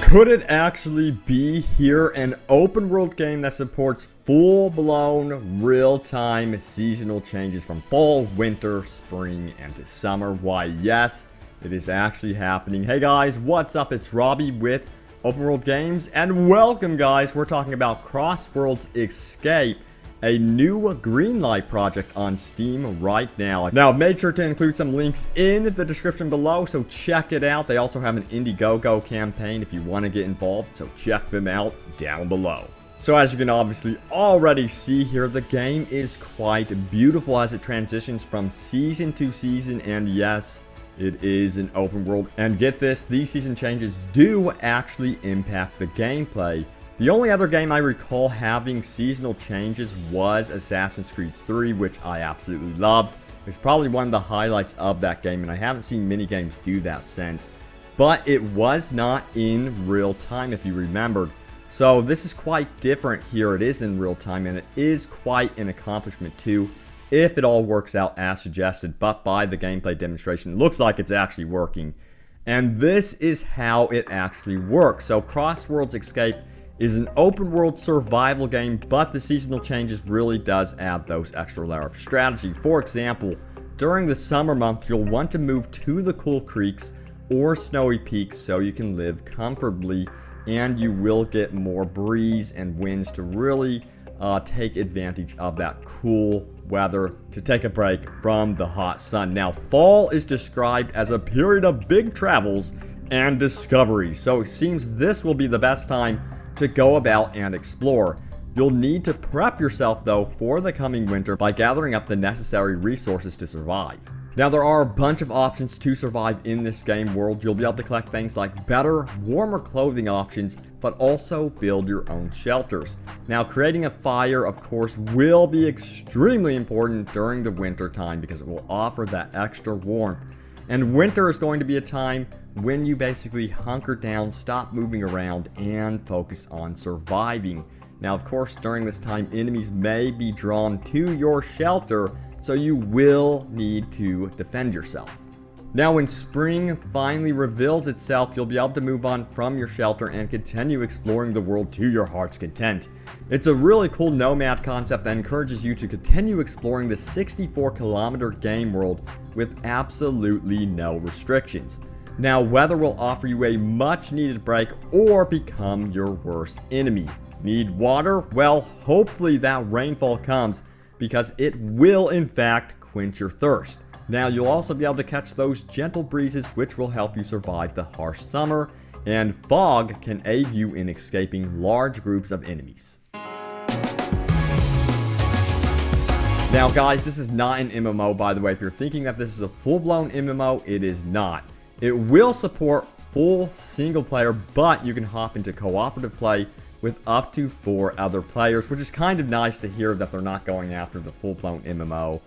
Could it actually be here an open world game that supports full-blown real-time seasonal changes from fall, winter, spring, and to summer? Why, yes, it is actually happening. Hey guys, what's up? It's Robbie with Open World Games, and welcome guys. We're talking about CROSSWORLDS Escape, a new greenlight project on Steam right now. Now, I've made sure to include some links in the description below, so check it out. They also have an Indiegogo campaign if you want to get involved, so check them out down below. So as you can obviously already see here, the game is quite beautiful as it transitions from season to season, and yes, it is an open world. And get this, these season changes do actually impact the gameplay. The only other game I recall having seasonal changes was Assassin's Creed 3, which I absolutely loved. It's probably one of the highlights of that game, and I haven't seen many games do that since. But it was not in real time, if you remembered. So this is quite different here. It is in real time, and it is quite an accomplishment too, if it all works out as suggested. But by the gameplay demonstration, it looks like it's actually working. And this is how it actually works. So CROSSWORLDS Escape is an open world survival game, but the seasonal changes really does add those extra layer of strategy. For example, during the summer months, you'll want to move to the cool creeks or snowy peaks so you can live comfortably, and you will get more breeze and winds to really take advantage of that cool weather to take a break from the hot sun. Now, fall is described as a period of big travels and discoveries, so it seems this will be the best time to go about and explore. You'll need to prep yourself though for the coming winter by gathering up the necessary resources to survive. Now, there are a bunch of options to survive in this game world. You'll be able to collect things like better, warmer clothing options, but also build your own shelters. Now, creating a fire, of course, will be extremely important during the winter time because it will offer that extra warmth. And winter is going to be a time when you basically hunker down, stop moving around, and focus on surviving. Now, of course, during this time, enemies may be drawn to your shelter, so you will need to defend yourself. Now, when spring finally reveals itself, you'll be able to move on from your shelter and continue exploring the world to your heart's content. It's a really cool nomad concept that encourages you to continue exploring the 64-kilometer game world with absolutely no restrictions. Now, weather will offer you a much-needed break or become your worst enemy. Need water? Well, hopefully that rainfall comes because it will, in fact, quench your thirst. Now, you'll also be able to catch those gentle breezes which will help you survive the harsh summer, and fog can aid you in escaping large groups of enemies. Now, guys, this is not an MMO, by the way. If you're thinking that this is a full-blown MMO, it is not. It will support full single player, but you can hop into cooperative play with up to 4 other players, which is kind of nice to hear that they're not going after the full-blown MMO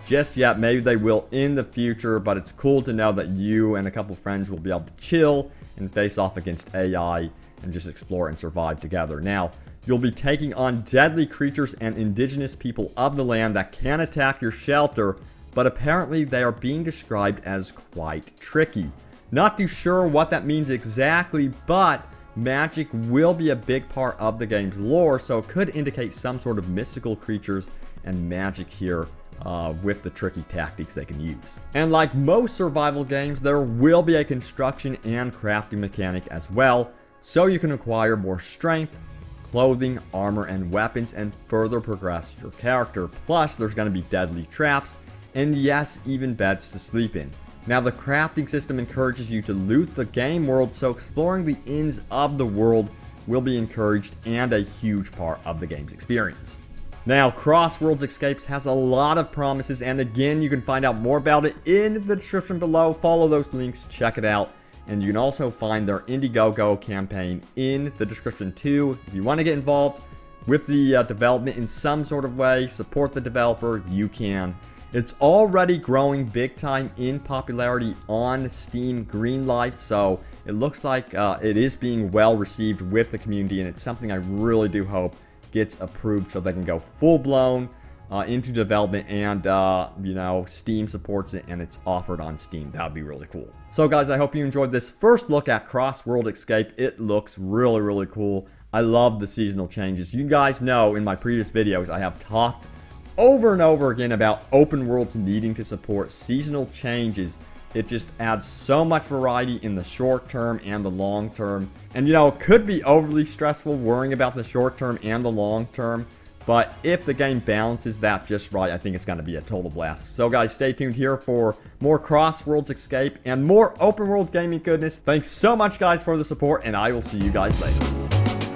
just yet. Maybe they will in the future, but it's cool to know that you and a couple friends will be able to chill and face off against AI and just explore and survive together. Now, you'll be taking on deadly creatures and indigenous people of the land that can attack your shelter, but apparently they are being described as quite tricky. Not too sure what that means exactly, but magic will be a big part of the game's lore, so it could indicate some sort of mystical creatures and magic here with the tricky tactics they can use. And like most survival games, there will be a construction and crafting mechanic as well, so you can acquire more strength, clothing, armor, and weapons, and further progress your character. Plus, there's going to be deadly traps, and yes, even beds to sleep in. Now, the crafting system encourages you to loot the game world, so exploring the ends of the world will be encouraged and a huge part of the game's experience. Now, CROSSWORLDS Escapes has a lot of promises, and again, you can find out more about it in the description below. Follow those links, check it out, and you can also find their Indiegogo campaign in the description too. If you want to get involved with the development in some sort of way, support the developer, you can. It's already growing big time in popularity on Steam Greenlight, so it looks like it is being well received with the community, and it's something I really do hope gets approved so they can go full-blown into development, and you know, Steam supports it and it's offered on Steam. That would be really cool. So guys, I hope you enjoyed this first look at CrossWorld Escape. It looks really, really cool. I love the seasonal changes. You guys know in my previous videos I have talked over and over again about open worlds needing to support seasonal changes. It just adds so much variety in the short term and the long term. And you know, it could be overly stressful worrying about the short term and the long term. But if the game balances that just right, I think it's going to be a total blast. So guys, stay tuned here for more CrossWorlds Escape and more open world gaming goodness. Thanks so much guys for the support, and I will see you guys later.